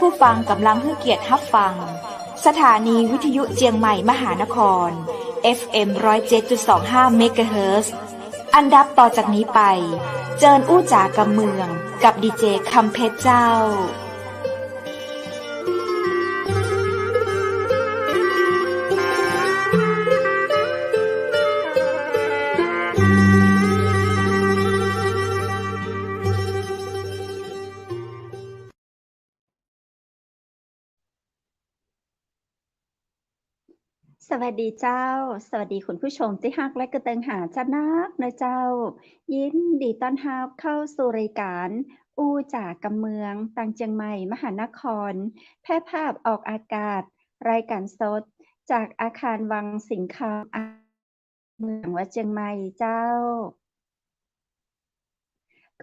ผู้ฟังกำลังให้เกียรติรับฟังสถานีวิทยุเจียงใหม่มหานคร FM 107.25 เมกะเฮิรตซ์อันดับต่อจากนี้ไปเจิญอู้จ๋ากำเมืองกับดีเจคำเพชรเจ้าสวัสดีเจ้าสวัสดีคุณผู้ชมที่ฮักและกระเติงหาจะนักนะเจ้ายินดีต้อนรับเข้าสู่รายการอู้จากกำเมืองตังเจียงใหม่มหานครแพร่ภาพออกอากาศรายการสดจากอาคารวังสิงคำเมืองวัดเจียงใหม่เจ้า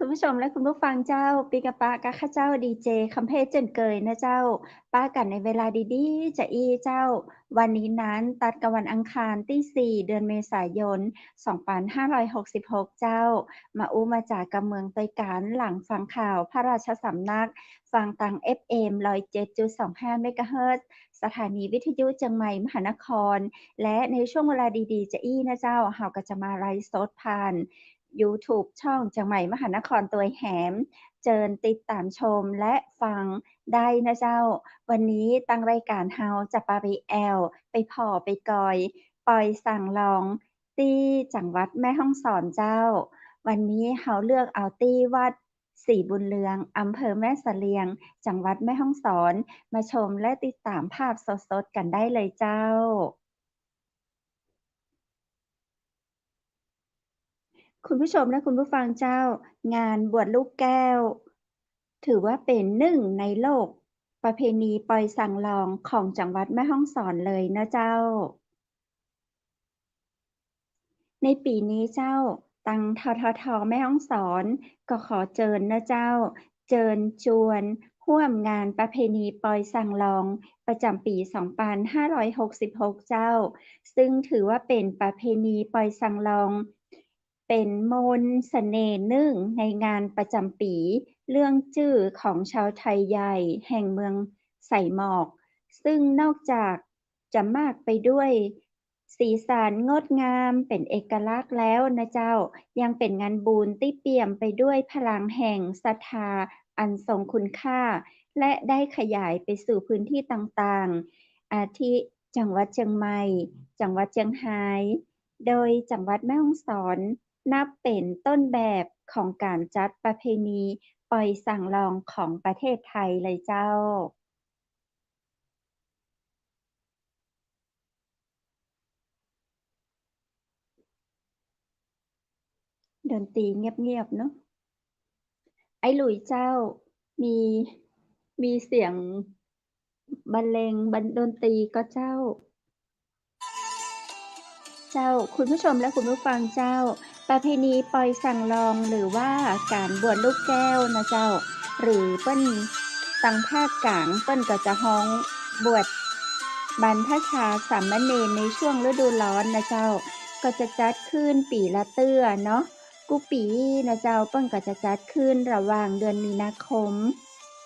คุณผู้ชมและคุณผู้ฟังเจ้าปิกะปะกะข้าเจ้าดีเจคำเพชรเจนเกยนะเจ้าป้ากันในเวลาดีๆจะอีเจ้าวันนี้นั้นตัดกับวันอังคารที่4เดือนเมษายน2566เจ้ามาอู้มาจากกำเมืองตยการหลังฟังข่าวพระราชสำนักฟังตัง FM 107.25 เมกะเฮิรตซ์สถานีวิทยุเชียงใหม่มหานครและในช่วงเวลาดีๆจะอีนะเจ้าเฮาก็จะมาไลฟ์สดผ่านYouTube ช่องเชียงใหม่มหานครตัวแหมเจิญติดตามชมและฟังได้นะเจ้าวันนี้ตั้งรายการเฮาจะปาไปแอวไปพ่อไปกอยปอยสั่งลองที่จังหวัดแม่ฮ่องสอนเจ้าวันนี้เฮาเลือกเอาที่วัดศรีบุญเรืองอำเภอแม่เสลียงจังหวัดแม่ฮ่องสอนมาชมและติดตามภาพสดๆกันได้เลยเจ้าคุณผู้ชมและคุณผู้ฟังเจ้างานบวชลูกแก้วถือว่าเป็นหนึ่งในโลกประเพณีปอยสั่งลองของจังหวัดแม่ฮ่องสอนเลยนะเจ้าในปีนี้เจ้าตังทททแม่ฮ่องสอนก็ขอเชิญนะเจ้าเชิญชวนร่วมงานประเพณีปอยสั่งลองประจำปี2566เจ้าซึ่งถือว่าเป็นประเพณีปอยสั่งลองเป็นมนต์เสน่ห์หนึ่งในงานประจำปีเรื่องจื้อของชาวไทยใหญ่แห่งเมืองใส่หมอกซึ่งนอกจากจะมากไปด้วยสีสันงดงามเป็นเอกลักษณ์แล้วนะเจ้ายังเป็นงานบุญที่เปี่ยมไปด้วยพลังแห่งศรัทธาอันทรงคุณค่าและได้ขยายไปสู่พื้นที่ต่างๆอาทิจังหวัดเชียงใหม่จังหวัดเชียงรายโดยจังหวัดแม่ฮ่องสอนนับเป็นต้นแบบของการจัดประเพณีปอยสั่งลองของประเทศไทยเลยเจ้าดนตรีเงียบๆเนาะไอ้หลุยเจ้ามีมีเสียงบรรเลงดนตรีก็เจ้าคุณผู้ชมและคุณผู้ฟังเจ้าประเพณีปอยสั่งลองหรือว่าการบวชลูกแก้วนะเจ้าหรือเปิ้นตังภาคกลางเปิ้นก็จะฮ้องบวชบรรพชาสามเณรในช่วงฤดูร้อนนะเจ้าก็จะจัดขึ้นปีละเตื้อเนาะกุปีนะเจ้าเปิ้นก็จะจัดขึ้นระหว่างเดือนมีนาคม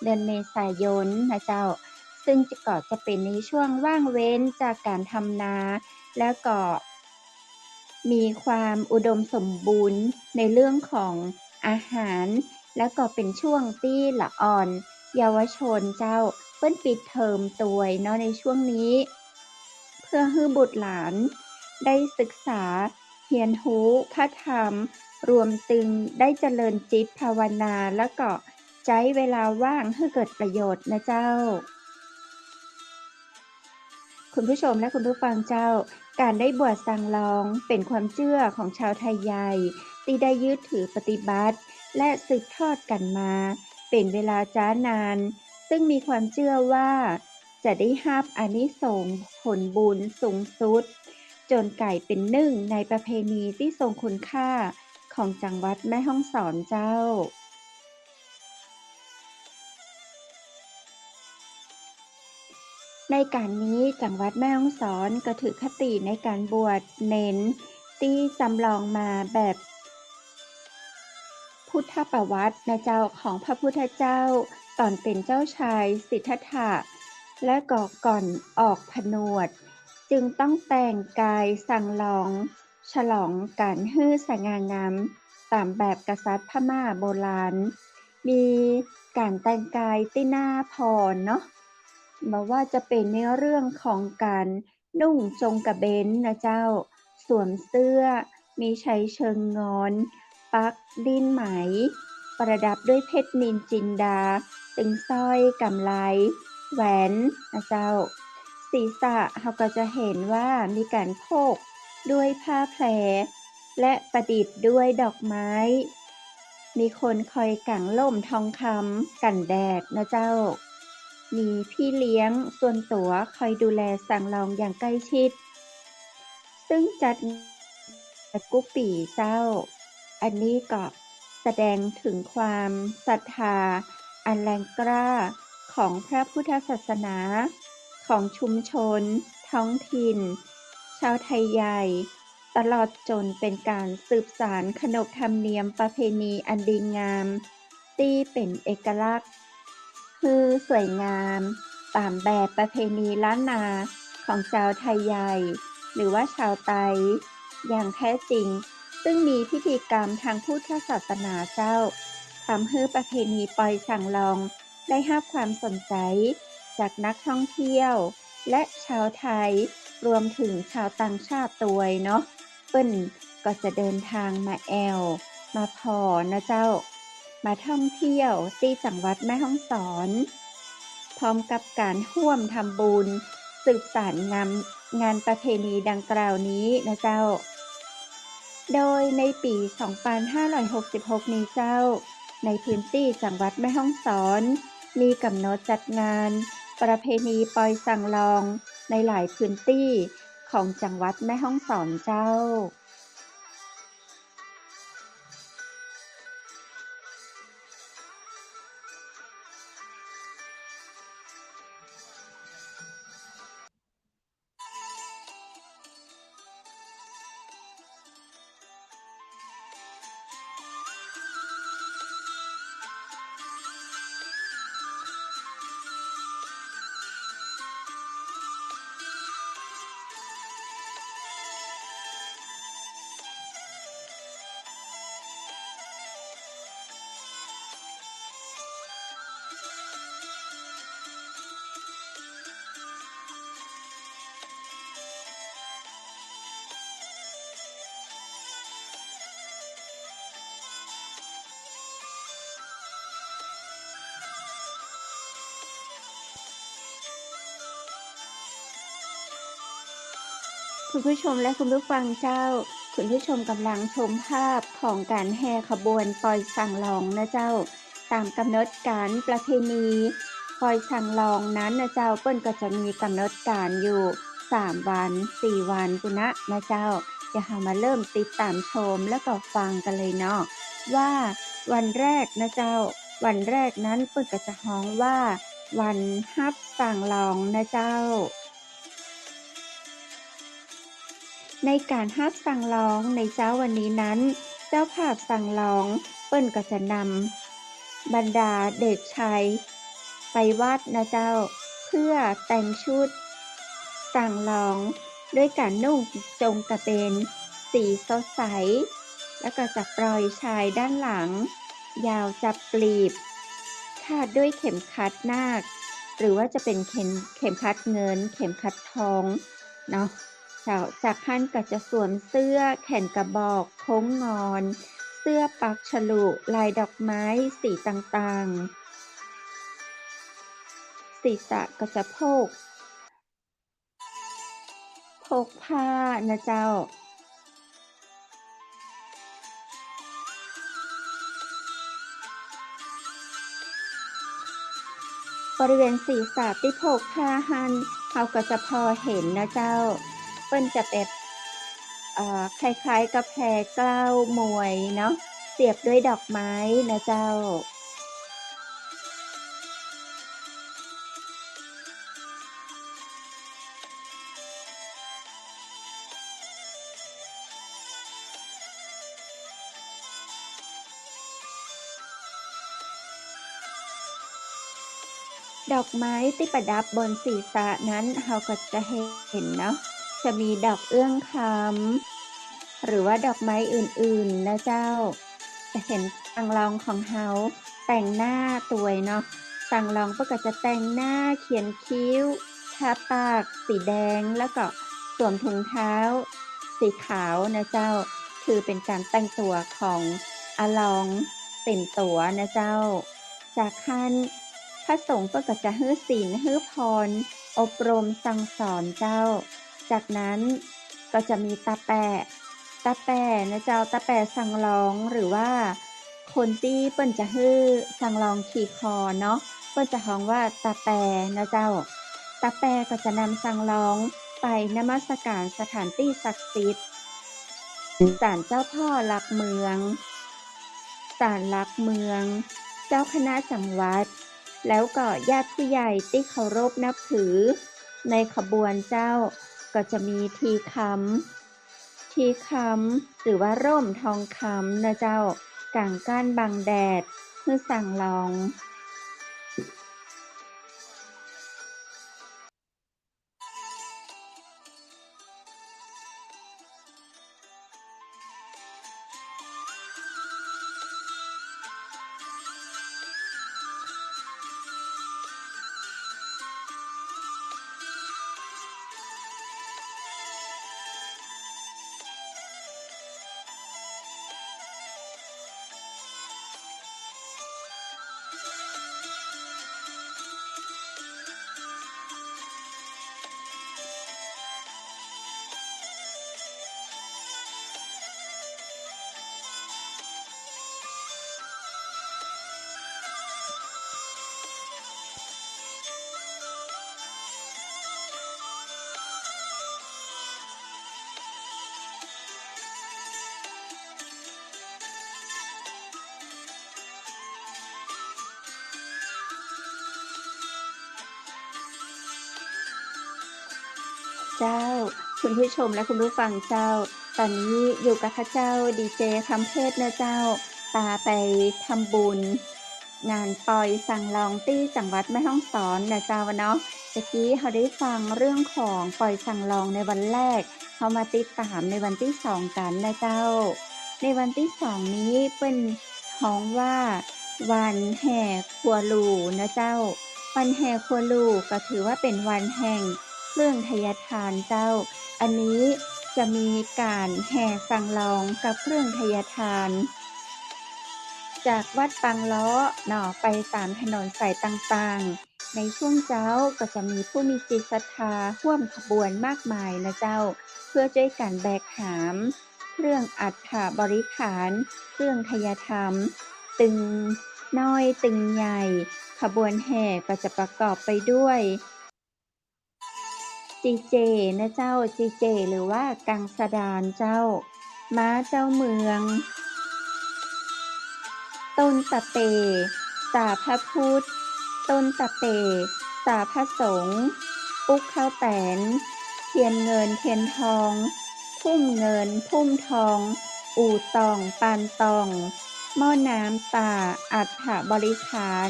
เดือนเมษายนนะเจ้าซึ่งก็จะเป็นในช่วงว่างเว้นจากการทำนาแล้วก็มีความอุดมสมบูรณ์ในเรื่องของอาหารและก็เป็นช่วงที่ละอ่อนเยาวชนเจ้าเปิ้นปิดเทอมตัวยเนาะในช่วงนี้เพื่อให้บุตรหลานได้ศึกษาเรียนรู้พระธรรมรวมถึงได้เจริญจิตภาวนาแล้วก็ใช้เวลาว่างให้เกิดประโยชน์นะเจ้าคุณผู้ชมและคุณผู้ฟังเจ้าการได้บวชสั่งลองเป็นความเชื่อของชาวไทยใหญ่ที่ได้ยึดถือปฏิบัติและสืบทอดกันมาเป็นเวลาจ้านานซึ่งมีความเชื่อว่าจะได้รับอานิสงส์ผลบุญสูงสุดจนกลายเป็นหนึ่งในประเพณีที่ทรงคุณค่าของจังหวัดแม่ฮ่องสอนเจ้า ในการนี้จังหวัดแม่ฮ่องสอนก็ถือคติในการบวชเน้นที่จำลองมาแบบพุทธประวัตินะเจ้าของพระพุทธเจ้าป ตอนเป็นเจ้าชายสิทธัตถะและก่อนออกผนวดจึงต้องแต่งกายสั่งลองฉลองการฮื้อสง่างามตามแบบกษัตริย์พม่าโบราณมีการแต่งกายที่น่าพอเนาะมาว่าจะเป็นในเรื่องของการนุ่งจงกระเบนนะเจ้าสวมเสื้อมีใช้เชิงงอนปักดิ้นไหมประดับด้วยเพชรนินจินดาตึงสร้อยกำไลแหวนนะเจ้าศีรษะเราก็จะเห็นว่ามีการโพกด้วยผ้าแพรและประดิษฐ์ด้วยดอกไม้มีคนคอยกังล่มทองคำกันแดดนะเจ้ามีพี่เลี้ยงส่วนตัวคอยดูแลสั่งลองอย่างใกล้ชิดซึ่งจัดกุ๊ปปีเจ้าอันนี้ก็แสดงถึงความศรัทธาอันแรงกล้าของพระพุทธศาสนาของชุมชนท้องถิ่นชาวไทยใหญ่ตลอดจนเป็นการสืบสานขนบธรรมเนียมประเพณีอันดีงามที่เป็นเอกลักษณ์คือสวยงามตามแบบประเพณีล้านนาของชาวไทยใหญ่หรือว่าชาวไตอย่างแท้จริงซึ่งมีพิธีกรรมทางพุทธศาสนาเจ้าทำให้ประเพณีปอยสั่งลองได้รับความสนใจจากนักท่องเที่ยวและชาวไทยรวมถึงชาวต่างชาติตัวยเนาะเปิ้นก็จะเดินทางมาแอวมาพอนะเจ้ามาท่องเที่ยวที่จังหวัดแม่ฮ่องสอนพร้อมกับการร่วมทำบุญสืบสานงานประเพณีดังกล่าวนี้นะเจ้าโดยในปี 2566 นี้เจ้าในพื้นที่จังหวัดแม่ฮ่องสอนมีกำหนดจัดงานประเพณีปอยสั่งลองในหลายพื้นที่ของจังหวัดแม่ฮ่องสอนเจ้าคุณผู้ชมและคุณผู้ฟังเจ้าคุณผู้ชมกำลังชมภาพของการแห่ขบวนปอยสั่งลองนะเจ้าตามกำหนดการประเพณีปอยสั่งลองนั้นนะเจ้าเปิ้นก็จะมีกำหนดการอยู่3วัน4วันปุณะนะเจ้าเดี๋ยวเรามาเริ่มติดตามชมแล้วก็ฟังกันเลยเนาะว่าวันแรกนะเจ้าวันแรกนั้นเปิ้นก็จะฮ้องว่าวันรับสั่งลองนะเจ้าในการฮับสั่งร้องในเจ้าวันนี้นั้นเจ้าภาพสั่งร้องเปิ้นก็จะนำบรรดาเด็กชายไปวัดนะเจ้าเพื่อแต่งชุดสั่งร้องด้วยการนุ่งจงกระเบนสีสดใสแล้วก็จะปล่อยชายด้านหลังยาวจับปลีบคาดด้วยเข็มขัดนาคหรือว่าจะเป็นเข็มขัดเงินเข็มขัดทองเนาะจากท่านก็จะสวมเสื้อแขนกระบอกโค้งงอนเสื้อปักฉลุลายดอกไม้สีต่างๆศีรษะก็จะโพกผ้านะเจ้าบริเวณศีรษะที่โพกผ้าหันเราก็จะพอเห็นนะเจ้าเปิ้นจะแบบคล้ายๆกับแพรเกล้ามวยเนาะเสียบด้วยดอกไม้นะเจ้า ดอกไม้ที่ประดับบนศีรษะนั้นเราก็จะเห็นเนาะจะมีดอกเอื้องคำหรือว่าดอกไม้อื่นๆนะเจ้าจะเห็นสังรองของเฮาแต่งหน้าตัวยเนาะสังรองเพิ่นก็จะแต่งหน้าเขียนคิ้วทาปากสีแดงแล้วก็สวมถุงเท้าสีขาวนะเจ้าถือเป็นการแต่งตัวของอาลองเต็มตัวนะเจ้าจากคันพระสงฆ์เพิ่นก็จะฮื้อศีลฮื้อพรอบรมสั่งสอนเจ้าจากนั้นก็จะมีตาแปะนะเจ้าตาแปะสังรองหรือว่าคนที่เปิ้นจะฮื้อสังรองขี่คอเนาะเปิ้นจะฮ้องว่าตาแปนะเจ้าตาแปก็จะนำสังรองไปนมัสการสถานที่ศักดิ์สิทธิ์ศาลเจ้าพ่อหลักเมืองศาลหลักเมืองเจ้าคณะจังหวัดแล้วก็ญาติผู้ใหญ่ที่เคารพนับถือในขบวนเจ้าก็จะมีทีค้ำหรือว่าร่มทองคำนะเจ้ากางก้านบังแดดเพื่อสั่งรอง เจ้าคุณผู้ชมและคุณผู้ฟังเจ้าตอนนี้อยู่กับข้าเจ้าดีเจคำเพชรนะเจ้าตาไปทำบุญงานปอยสังรองตี้จังหวัดแม่ฮ่องสอนนะเจ้าเนาะตะกี้เราได้ฟังเรื่องของปอยสังรองในวันแรกเรามาติดตามในวันที่2กันนะเจ้าในวันที่2นี้เป็นฮ้องว่าวันแห่ครัวลูนะเจ้าวันแห่ครัวลูก็ถือว่าเป็นวันแห่งเครื่องทยทานเจ้าอันนี้จะมีการแห่สังรองกับเครื่องทยทานจากวัดปังล้อเนาะไปตามถนนสายต่างๆในช่วงเจ้าก็จะมีผู้มีจิตศรัทธาร่วมขบวนมากมายนะเจ้าเพื่อช่วยกันแบกหามเครื่องอัฐบริขารเครื่องทยธรรมตึงน้อยตึงใหญ่ขบวนแห่ก็จะประกอบไปด้วยจีเจนะเจ้าจีเจหรือว่ากังสดานเจ้าม้าเจ้าเมืองต้นตะเตสาพระพุทธต้นตะเตสาพระสงฆ์ปุ๊กข้าวแตนเทียนเงินเทียนทองพุ่มเงินพุ่มทองอู่ตองปานตองหม้อน้ำตาอัฐบริขาร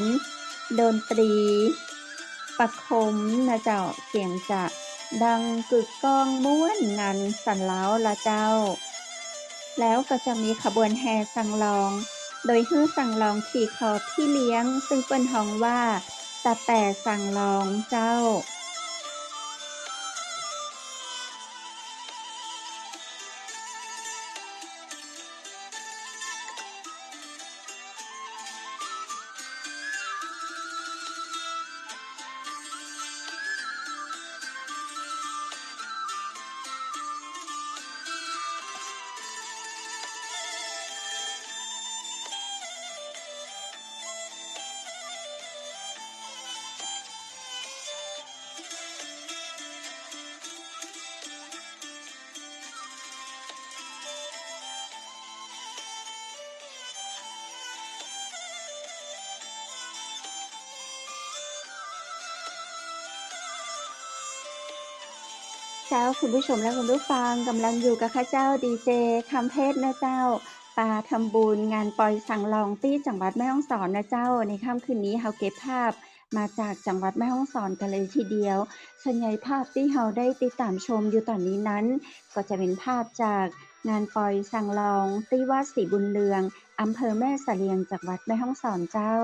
ดนตรีประคมนะเจ้าเสียงจะดังกึกก้องม่วนงันสันเล้าละเจ้าแล้วก็จะมีขบวนแห่สังรองโดยฮื้อสังรองขี่คอพี่เลี้ยงซึ่งเปิ้นฮ้องว่าตาแป่สังรองเจ้าเจ้าคุณผู้ชมและคุณผู้ฟังกำลังอยู่กับข้าเจ้าดีเจคำเพชรนะเจ้าปาทำบุญงานปอยสังรองตี้จังหวัดแม่ฮ่องสอนนะเจ้าในค่ำคืนนี้เฮาเก็บภาพ มาจากจังหวัดแม่ฮ่องสอนกันเลยทีเดียวส่วนใหญ่ภาพที่เราได้ติดตามชมอยู่ตอนนี้นั้นก็จะเป็นภาพจากงานปอยสังลองที่วัดศรีบุญเรืองอำเภอแม่เสลียงจังหวัดแม่ฮ่องสอนเจ้า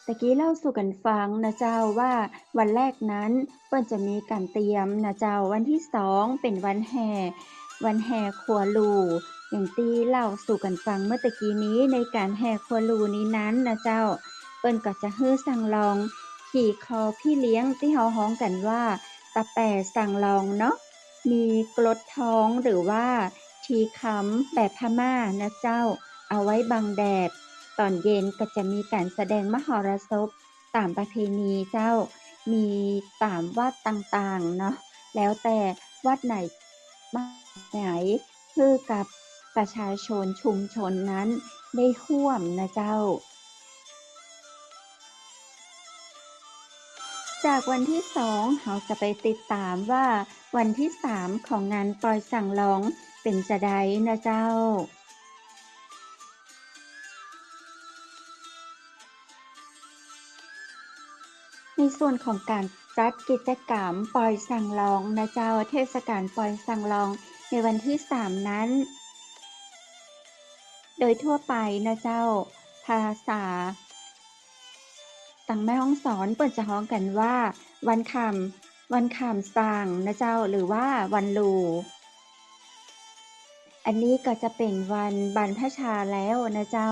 ตะกี้เล่าสู่กันฟังนะเจ้าว่าวันแรกนั้นเปิ้นจะมีการเตรียมนะเจ้าวันที่2เป็นวันแห่ครัวลูอย่างที่เล่าสู่กันฟังเมื่อตะกี้นี้ในการแห่ครัวลูนี้นั้นนะเจ้าเปิ้นก็จะฮื้อสั่งลองขี่คอพี่เลี้ยงที่เฮาฮ้องกันว่าตาแป่สั่งลองเนาะมีกรดท้องหรือว่าทีค้ำแบบพม่านะเจ้าเอาไว้บังแดดตอนเย็นก็จะมีการแสดงมหรสพตามประเพณีเจ้ามีตามวัดต่างๆเนาะแล้วแต่วัดไหนบ้านไหนคือกับประชาชนชุมชนนั้นได้ร่วมนะเจ้าจากวันที่2เราจะไปติดตามว่าวันที่3ของงานปอยสั่งร้องเป็นจะใดนะเจ้าในส่วนของการจัดกิจกรรมปอยสั่งร้องนะเจ้าเทศกาลปอยสั่งร้องในวันที่3นั้นโดยทั่วไปนะเจ้าภาษาตังแม่ฮ่องสอนเปิ้นจะฮ้องกันว่าวันขามสร้างนะเจ้าหรือว่าวันลูอันนี้ก็จะเป็นวันบรรพชาแล้วนะเจ้า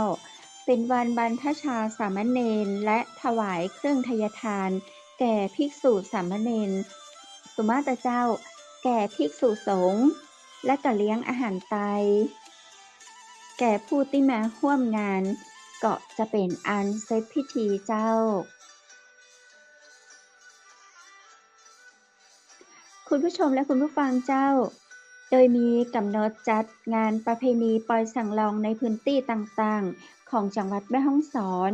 เป็นวันบรรพชาสามเณรและถวายเครื่องทยทานแก่ภิกษุสามเณรสุมาตเจ้าแก่ภิกษุสงฆ์และก็เลี้ยงอาหารไตแก่ผู้ที่มาร่วมงานก็จะเป็นอันเสร็จพิธีเจ้าคุณผู้ชมและคุณผู้ฟังเจ้าโดยมีกำหนดจัดงานประเพณีปอยสังลองในพื้นที่ต่างๆของจังหวัดแม่ฮ่องสอน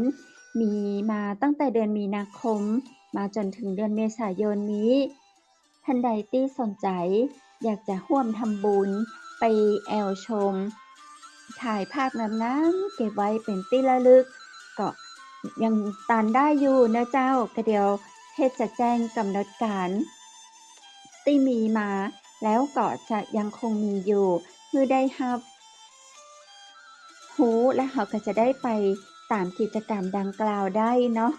มีมาตั้งแต่เดือนมีนาคมมาจนถึงเดือนเมษายนนี้ท่านใดที่สนใจอยากจะร่วมทำบุญไปแอวชมถ่ายภาพงามๆเก็บไว้เป็นที่ระลึกก็ยังตานได้อยู่นะเจ้าก็เดี๋ยวเทศจะแจ้งกำหนดการที่มีมาแล้วก็จะยังคงมีอยู่เพื่อได้รับรู้และเราก็จะได้ไปตามกิจกรรมดังกล่าวได้เนาะ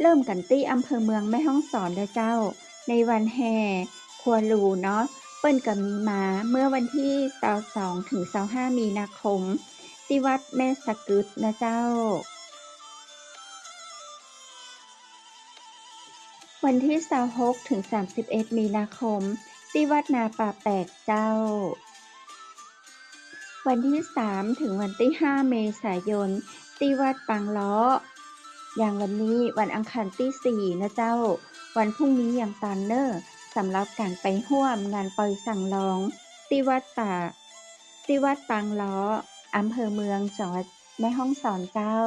เริ่มกันที่อำเภอเมืองแม่ฮ่องสอนเด้อเจ้าในวันแห่ครัวลูเนาะเปิ้นก็มีมาเมื่อวันที่22ถึง25มีนาคมที่วัดแม่สะกึดนะเจ้าวันที่26ถึง31มีนาคมที่วัดนาป่าแปกเจ้าวันที่3ถึงวันที่5เมษายนที่วัดปางล้ออย่างวันนี้วันอังคารที่4นะเจ้าวันพรุ่งนี้อย่างตอนเนอร์สำหรับการไปร่วมงานปอยสั่งลองที่วัดปางล้ออำเภอเมืองจังหวัดแม่ฮ่องสอนเจ้า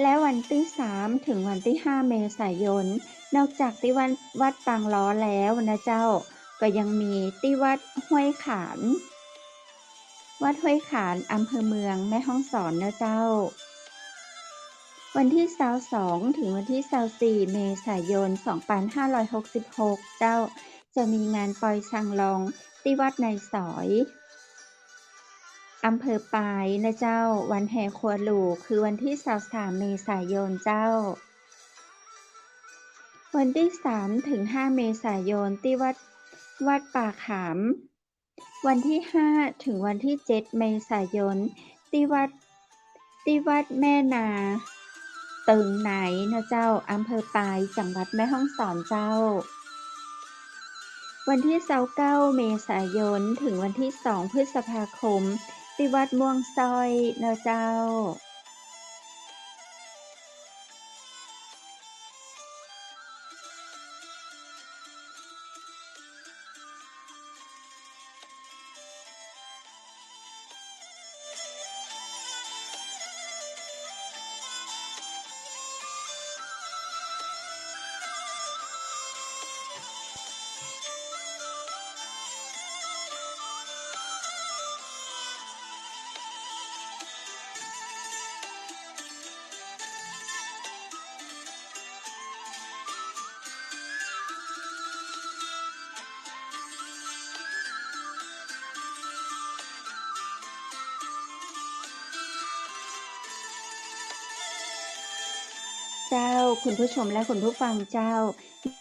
และวันที่3ถึงวันที่5เมษายนนอกจากที่วัดปางล้อแล้วนะเจ้าก็ยังมีที่วัดห้วยขานอำเภอเมืองแม่ฮ่องสอนนะเจ้าวันที่22ถึงวันที่24เมษายน2566เจ้าจะมีงานปอยสังลองที่วัดในสอยอำเภอปายนะเจ้าวันแห่ครัวหลูคือวันที่23เมษายนเจ้าวันที่3ถึง5เมษายนที่วัดป่าขามวันที่5ถึงวันที่7เมษายนที่วัดแม่นาเติงไหนนะเจ้าอำเภอปายจังหวัดแม่ฮ่องสอนเจ้าวันที่29เมษายนถึงวันที่2พฤษภาคมที่วัดม่วงซ้อยนะเจ้า เจ้าคุณผู้ชมและคุณผู้ฟังเจ้า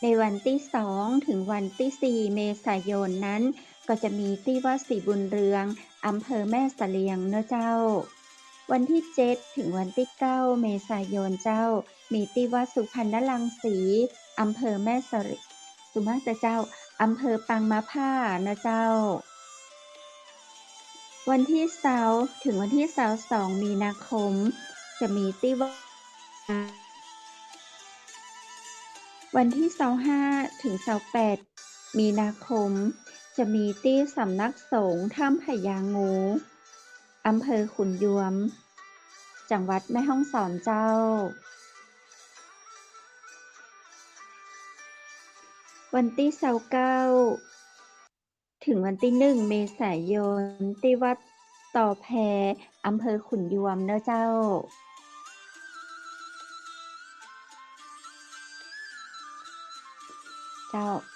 ในวันที่2ถึงวันที่4เมษายนนั้นก็จะมีที่วัดศรีบุญเรืองอำเภอแม่เสลียงเนาะเจ้าวันที่7ถึงวันที่9เมษายนเจ้ามีที่วัดสุพรรณรังสีอำเภอแม่เสลียงสุมาตรเจ้าอำเภอปางมะผ้านะเจ้าวันที่20ถึงวันที่22มีนาคมจะมีที่วัดวันที่25ถึง28มีนาคมจะมีที่สำนักสงฆ์ถ้ำพญางูอำเภอขุนยวมจังหวัดแม่ฮ่องสอนเจ้าวันที่29ถึงวันที่1เมษายนที่วัดต่อแพอำเภอขุนยวมเนาะเจ้า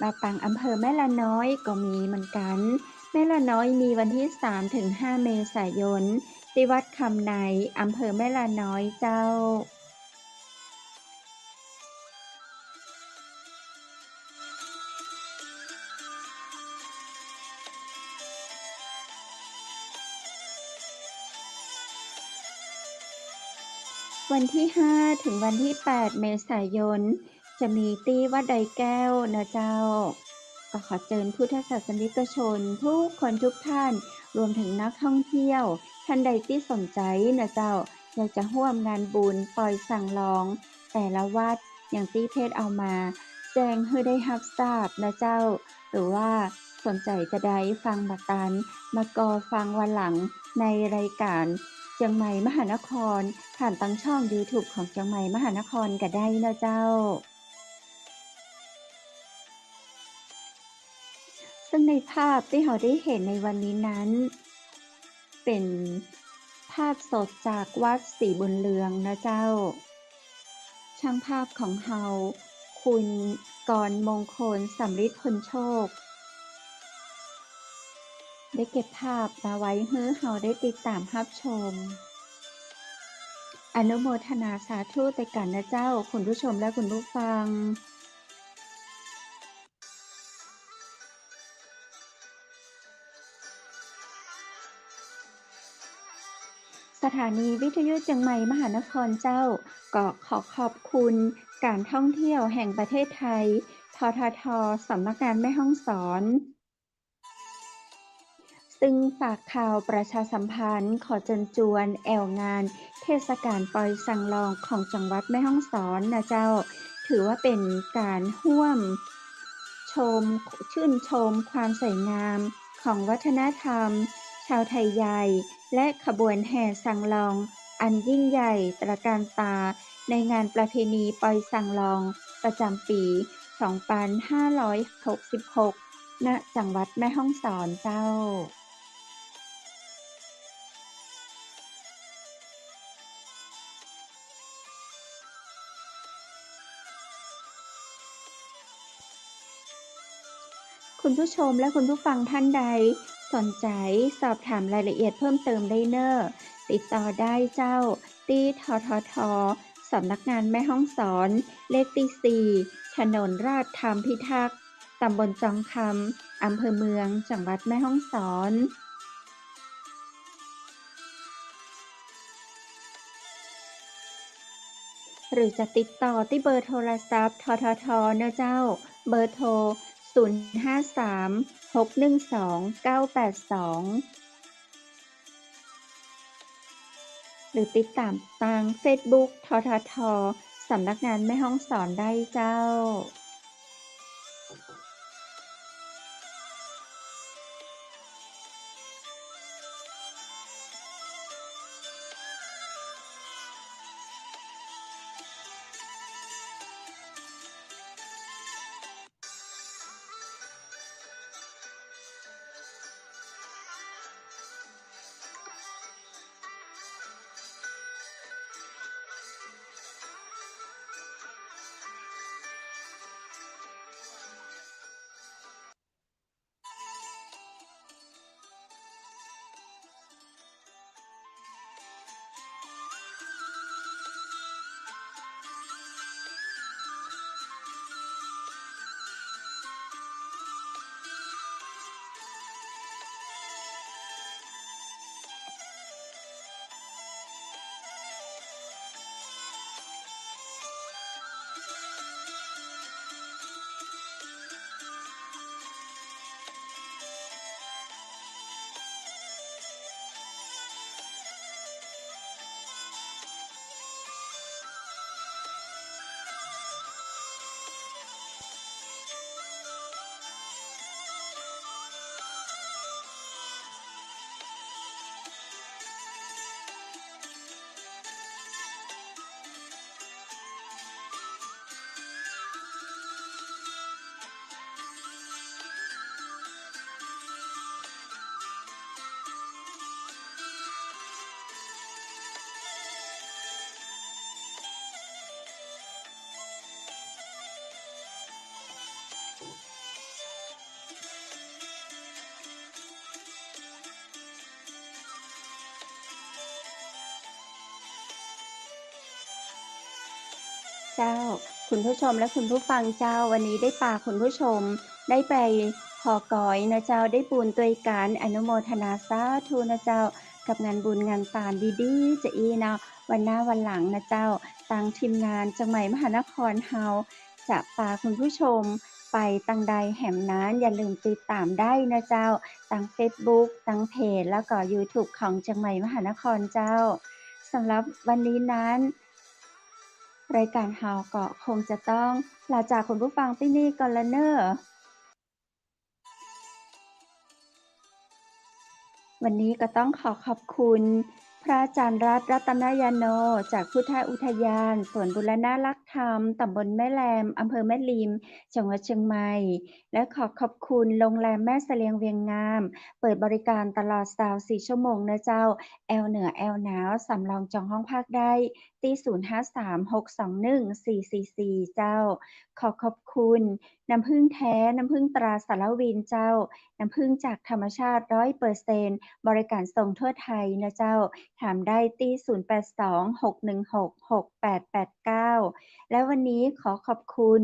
มาปังอำเภอแม่ละน้อยก็มีเหมือนกันแม่ละน้อยมีวันที่3ถึง5เมษายนที่วัดคำในอำเภอแม่ละน้อยเจ้าวันที่5ถึงวันที่8เมษายนจะมีที่วัดดอยแก้วนะเจ้าก็ขอเชิญพุทธศาสนิกชนทุกคนทุกท่านรวมถึงนักท่องเที่ยวท่านใดที่สนใจนะเจ้าอยากจะร่วมงานบุญปล่อยสั่งลองแต่ละวัดอย่างที่เพจเอามาแจ้งให้ได้รับทราบนะเจ้าหรือว่าสนใจจะได้ฟังบักตันมากอฟังวันหลังในรายการเชียงใหม่มหานครผ่านตั้งช่อง YouTube ของเชียงใหม่มหานครก็ได้นะเจ้าซึ่งในภาพที่เราได้เห็นในวันนี้นั้นเป็นภาพสดจากวัดศรีบุญเรืองนะเจ้าช่างภาพของเราคุณกรมงคลสำริดพลโชคได้เก็บภาพมาไว้ให้เราได้ติดตามรับชมอนุโมทนาสาธุแต่กันนะเจ้าคุณผู้ชมและคุณผู้ฟังสถานีวิทยุเชียงใหม่มหานครเจ้าก็ขอขอบคุณการท่องเที่ยวแห่งประเทศไทยทททสำนักงานแม่ฮ่องสอนซึ่งฝากข่าวประชาสัมพันธ์ขอเชิญจวนแอวงานเทศกาลปอยสังลองของจังหวัดแม่ฮ่องสอนนะเจ้าถือว่าเป็นการร่วมชมชื่นชมความสวยงามของวัฒนธรรมชาวไทยใหญ่และขบวนแห่สังลองอันยิ่งใหญ่ตระการตาในงานประเพณีปอยสังลองประจำปี 2566 ณ จังหวัดแม่ฮ่องสอนเจ้าคุณผู้ชมและคุณผู้ฟังท่านใดสนใจสอบถามรายละเอียดเพิ่มเติมได้เนอติดต่อได้เจ้าที่ทททสำนักงานแม่ฮ่องสอนเลขที่4ถนนราชธรรมพิทักษ์ตำบลจองคำอำเภอเมืองจังหวัดแม่ฮ่องสอนหรือจะติดต่อที่เบอร์โทรศัพท์ทททนะเจ้าเบอร์โทร053-612-982หรือติดตามทางเฟซบุ๊กทททสำนักงานแม่ฮ่องสอนได้เจ้า เจ้าคุณผู้ชมและคุณผู้ฟังเจ้าวันนี้ได้ปากคุณผู้ชมได้ไปพอกอยนะเจ้าได้บุญตัวยการอนุโมทนาสาธุนะเจ้ากับงานบุญงานตานดีๆจะอีเนาะวันหน้าวันหลังนะเจ้าทางทีมงานจังใหม่มหานครเฮาจะปาคุณผู้ชมไปตังใดแห่มนั้นอย่าลืมติดตามได้นะเจ้าตัง Facebook ตังเพจแล้วก็ YouTube ของจังใหม่มหานครเจ้าสำหรับวันนี้นั้นรายการเฮาก็คงจะต้องลาจากคุณผู้ฟังไปนี่ก่อนละเนอะวันนี้ก็ต้องขอขอบคุณพระอาจารย์รัตนยาโนจากพุทธอุทยานสวนบุรณะรักธรรมตำบลแม่แลมอำเภอแม่ริมจังหวัดเชียงใหม่และขอขอบคุณโรงแรมแม่เสลียงเวียงงามเปิดบริการตลอด24ชั่วโมงนะเจ้าแอลเหนือแอลหนาวสำรองจองห้องพักได้ที่0536214444เจ้าขอขอบคุณน้ำผึ้งแท้น้ำผึ้งตราสารวินเจ้าน้ำผึ้งจากธรรมชาติ 100% บริการส่งทั่วไทยนะเจ้าถามได้ที่0826166889และวันนี้ขอขอบคุณ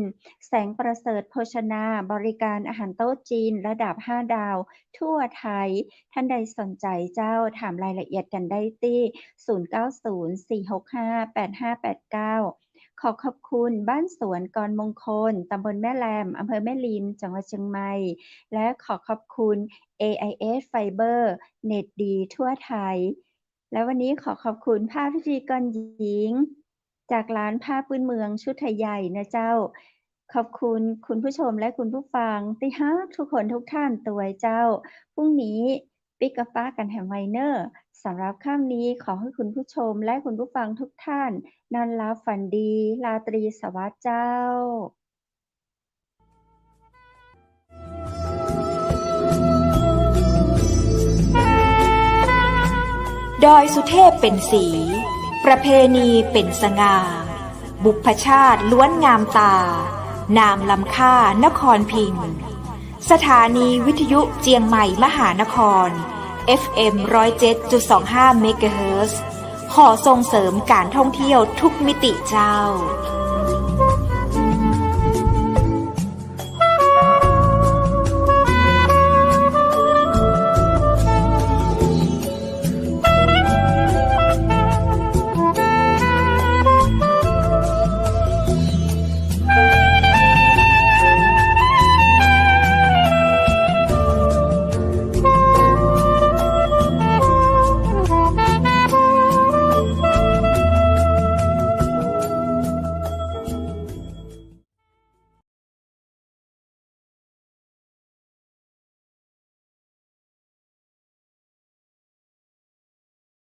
แสงประเสริฐโภชนาบริการอาหารโต๊ะจีนระดับ5ดาวทั่วไทยท่านใดสนใจเจ้าถามรายละเอียดกันได้ที่0904658589ขอขอบคุณบ้านสวนกรมงคลตำบลแม่แลมอำเภอแม่ริมจังหวัดเชียงใหม่และขอขอบคุณ AIS Fiber เน็ตดีทั่วไทยและวันนี้ขอขอบคุณภาพพิธีกรหญิงจากร้านผ้าพื้นเมืองชุดไทยใหญ่นะเจ้าขอบคุณคุณผู้ชมและคุณผู้ฟังที่ฮักทุกคนทุกท่านตัวเจ้าพรุ่งนี้ปิกกะป้ากันแฮมไวเนอร์สำหรับค่ำนี้ขอให้คุณผู้ชมและคุณผู้ฟังทุกท่านนอนหลับฝันดีราตรีสวัสดิ์เจ้าดอยสุเทพเป็นสีประเพณีเป็นสง่าบุพชาติล้วนงามตานามลำค่านครพิงค์สถานีวิทยุเจียงใหม่มหานคร FM 107.25 เมกะเฮิรตซ์ขอส่งเสริมการท่องเที่ยวทุกมิติเจ้า